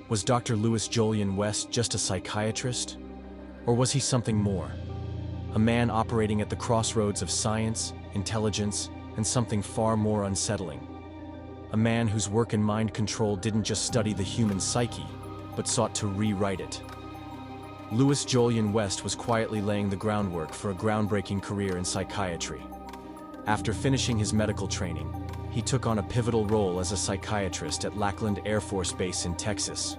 Was Dr. Jolyon West just a psychiatrist? Or was he something more? A man operating at the crossroads of science, intelligence, and something far more unsettling. A man whose work in mind control didn't just study the human psyche, but sought to rewrite it. Jolyon West was quietly laying the groundwork for a groundbreaking career in psychiatry. After finishing his medical training, he took on a pivotal role as a psychiatrist at Lackland Air Force Base in Texas.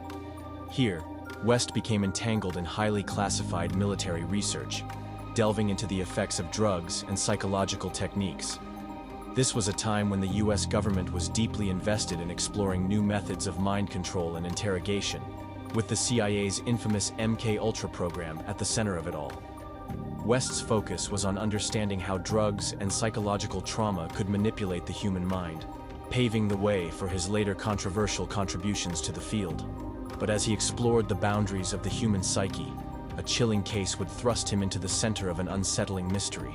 Here, West became entangled in highly classified military research, delving into the effects of drugs and psychological techniques. This was a time when the US government was deeply invested in exploring new methods of mind control and interrogation, with the CIA's infamous MK-Ultra program at the center of it all. West's focus was on understanding how drugs and psychological trauma could manipulate the human mind, paving the way for his later controversial contributions to the field. But as he explored the boundaries of the human psyche, a chilling case would thrust him into the center of an unsettling mystery.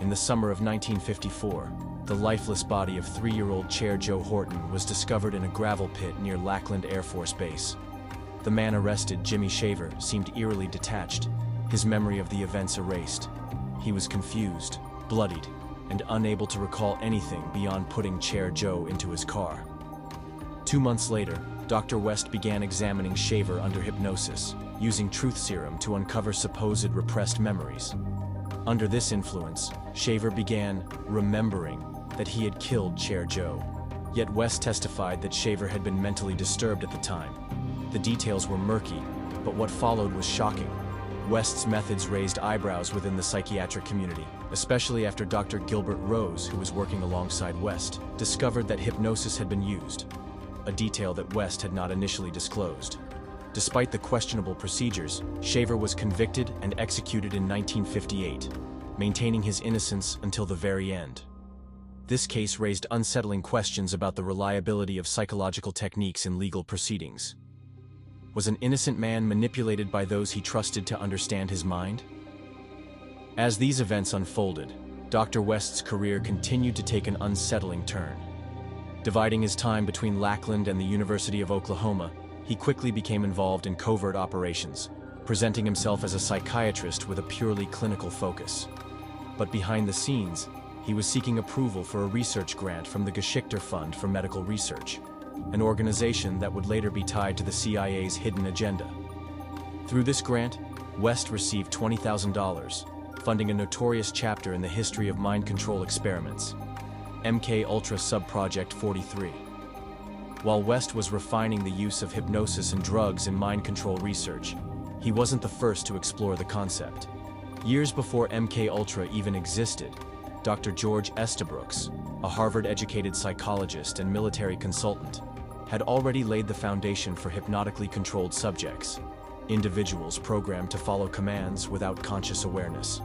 In the summer of 1954, the lifeless body of 3-year-old Chair Joe Horton was discovered in a gravel pit near Lackland Air Force Base. The man arrested, Jimmy Shaver, seemed eerily detached, his memory of the events erased. He was confused, bloodied, and unable to recall anything beyond putting Chair Joe into his car. 2 months later, Dr. West began examining Shaver under hypnosis, using truth serum to uncover supposed repressed memories. Under this influence, Shaver began remembering that he had killed Chair Joe. Yet West testified that Shaver had been mentally disturbed at the time. The details were murky, but what followed was shocking. West's methods raised eyebrows within the psychiatric community, especially after Dr. Gilbert Rose, who was working alongside West, discovered that hypnosis had been used, a detail that West had not initially disclosed. Despite the questionable procedures, Shaver was convicted and executed in 1958, maintaining his innocence until the very end. This case raised unsettling questions about the reliability of psychological techniques in legal proceedings. Was an innocent man manipulated by those he trusted to understand his mind? As these events unfolded, Dr. West's career continued to take an unsettling turn. Dividing his time between Lackland and the University of Oklahoma, he quickly became involved in covert operations, presenting himself as a psychiatrist with a purely clinical focus. But behind the scenes, he was seeking approval for a research grant from the Geschichte Fund for Medical Research, an organization that would later be tied to the CIA's hidden agenda. Through this grant, West received $20,000, funding a notorious chapter in the history of mind control experiments, MK-Ultra Subproject 43. While West was refining the use of hypnosis and drugs in mind control research, he wasn't the first to explore the concept. Years before MK-Ultra even existed, Dr. George Estabrooks, a Harvard-educated psychologist and military consultant, had already laid the foundation for hypnotically controlled subjects, individuals programmed to follow commands without conscious awareness.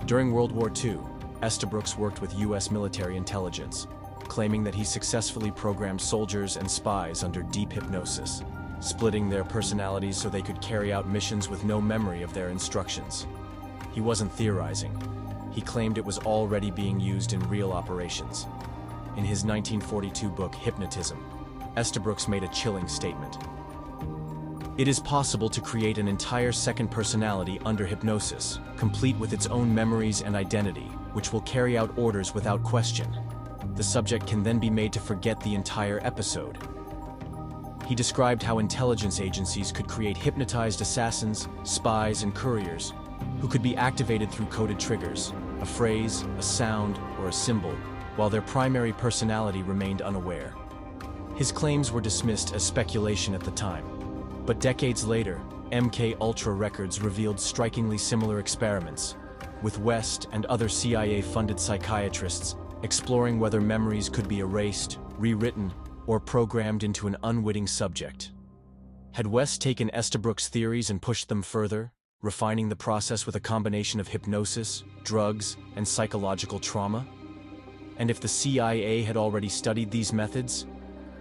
During World War II, Estabrooks worked with US military intelligence, claiming that he successfully programmed soldiers and spies under deep hypnosis, splitting their personalities so they could carry out missions with no memory of their instructions. He wasn't theorizing. He claimed it was already being used in real operations. In his 1942 book, Hypnotism, Estabrooks made a chilling statement. It is possible to create an entire second personality under hypnosis, complete with its own memories and identity, which will carry out orders without question. The subject can then be made to forget the entire episode. He described how intelligence agencies could create hypnotized assassins, spies, and couriers, who could be activated through coded triggers, a phrase, a sound, or a symbol, while their primary personality remained unaware. His claims were dismissed as speculation at the time, but decades later, MK-Ultra records revealed strikingly similar experiments, with West and other CIA-funded psychiatrists exploring whether memories could be erased, rewritten, or programmed into an unwitting subject. Had West taken Estabrooks' theories and pushed them further, refining the process with a combination of hypnosis, drugs, and psychological trauma? And if the CIA had already studied these methods,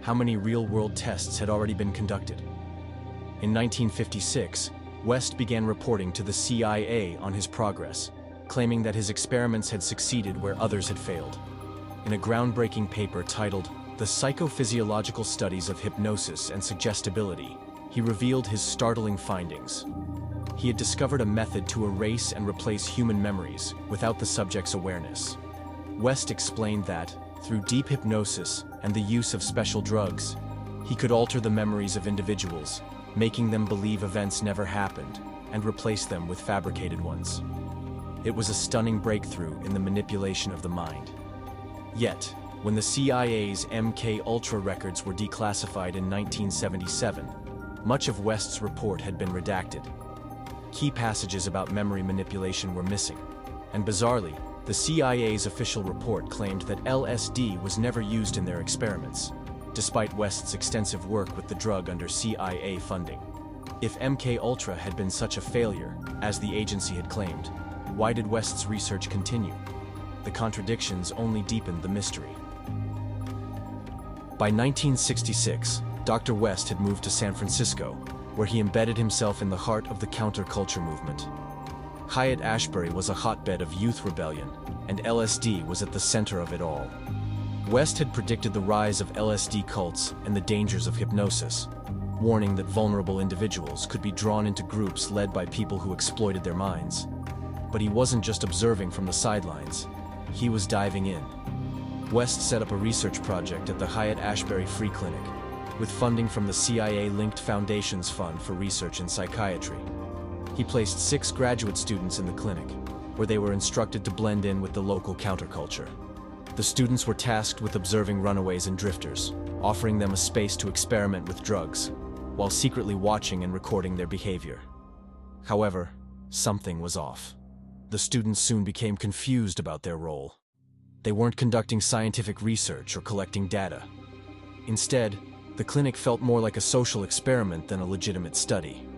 how many real-world tests had already been conducted? In 1956, West began reporting to the CIA on his progress, claiming that his experiments had succeeded where others had failed. In a groundbreaking paper titled the psychophysiological studies of hypnosis and suggestibility, he revealed his startling findings. He had discovered a method to erase and replace human memories without the subject's awareness. West explained that, through deep hypnosis and the use of special drugs, he could alter the memories of individuals, making them believe events never happened, and replace them with fabricated ones. It was a stunning breakthrough in the manipulation of the mind. Yet, when the CIA's MK-Ultra records were declassified in 1977, much of West's report had been redacted. Key passages about memory manipulation were missing, and bizarrely, the CIA's official report claimed that LSD was never used in their experiments, despite West's extensive work with the drug under CIA funding. If MK-Ultra had been such a failure, as the agency had claimed, why did West's research continue? The contradictions only deepened the mystery. By 1966, Dr. West had moved to San Francisco, where he embedded himself in the heart of the counterculture movement. Haight-Ashbury was a hotbed of youth rebellion, and LSD was at the center of it all. West had predicted the rise of LSD cults and the dangers of hypnosis, warning that vulnerable individuals could be drawn into groups led by people who exploited their minds. But he wasn't just observing from the sidelines, he was diving in. West set up a research project at the Haight-Ashbury Free Clinic, with funding from the CIA-linked Foundation's Fund for Research in Psychiatry. He placed 6 graduate students in the clinic, where they were instructed to blend in with the local counterculture. The students were tasked with observing runaways and drifters, offering them a space to experiment with drugs, while secretly watching and recording their behavior. However, something was off. The students soon became confused about their role. They weren't conducting scientific research or collecting data. Instead, the clinic felt more like a social experiment than a legitimate study.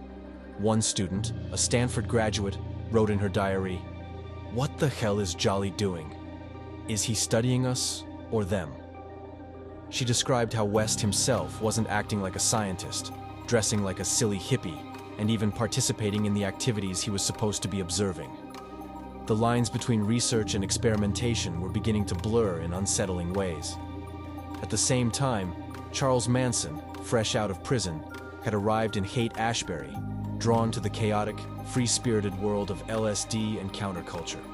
One student, a Stanford graduate, wrote in her diary, "What the hell is Jolly doing? Is he studying us or them?" She described how West himself wasn't acting like a scientist, dressing like a silly hippie, and even participating in the activities he was supposed to be observing. The lines between research and experimentation were beginning to blur in unsettling ways. At the same time, Charles Manson, fresh out of prison, had arrived in Haight-Ashbury, drawn to the chaotic, free-spirited world of LSD and counterculture.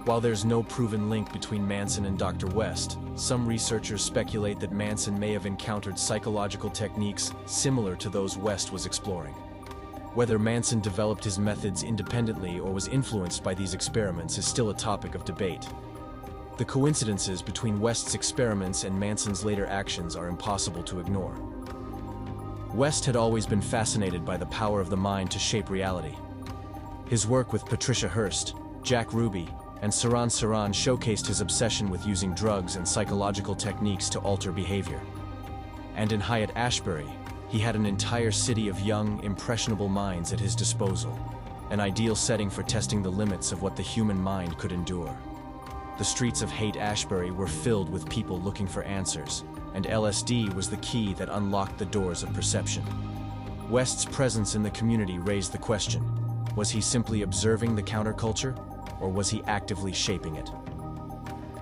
While there's no proven link between Manson and Dr. West, some researchers speculate that Manson may have encountered psychological techniques similar to those West was exploring. Whether Manson developed his methods independently or was influenced by these experiments is still a topic of debate. The coincidences between West's experiments and Manson's later actions are impossible to ignore. West had always been fascinated by the power of the mind to shape reality. His work with Patricia Hearst, Jack Ruby, and Saran showcased his obsession with using drugs and psychological techniques to alter behavior. And in Haight-Ashbury, he had an entire city of young, impressionable minds at his disposal, an ideal setting for testing the limits of what the human mind could endure. The streets of Haight-Ashbury were filled with people looking for answers, and LSD was the key that unlocked the doors of perception. West's presence in the community raised the question, was he simply observing the counterculture, or was he actively shaping it?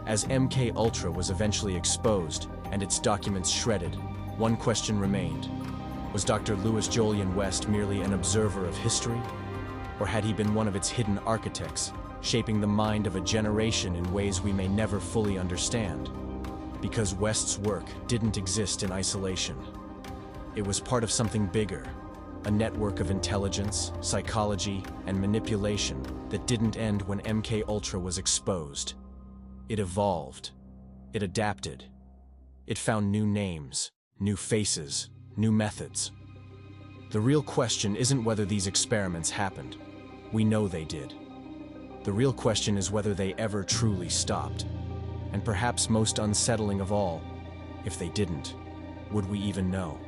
As MK-Ultra was eventually exposed and its documents shredded, one question remained. Was Dr. Jolyon West merely an observer of history? Or had he been one of its hidden architects, shaping the mind of a generation in ways we may never fully understand? Because West's work didn't exist in isolation. It was part of something bigger, a network of intelligence, psychology, and manipulation that didn't end when MK-Ultra was exposed. It evolved. It adapted. It found new names, new faces, new methods. The real question isn't whether these experiments happened. We know they did. The real question is whether they ever truly stopped. And perhaps most unsettling of all, if they didn't, would we even know?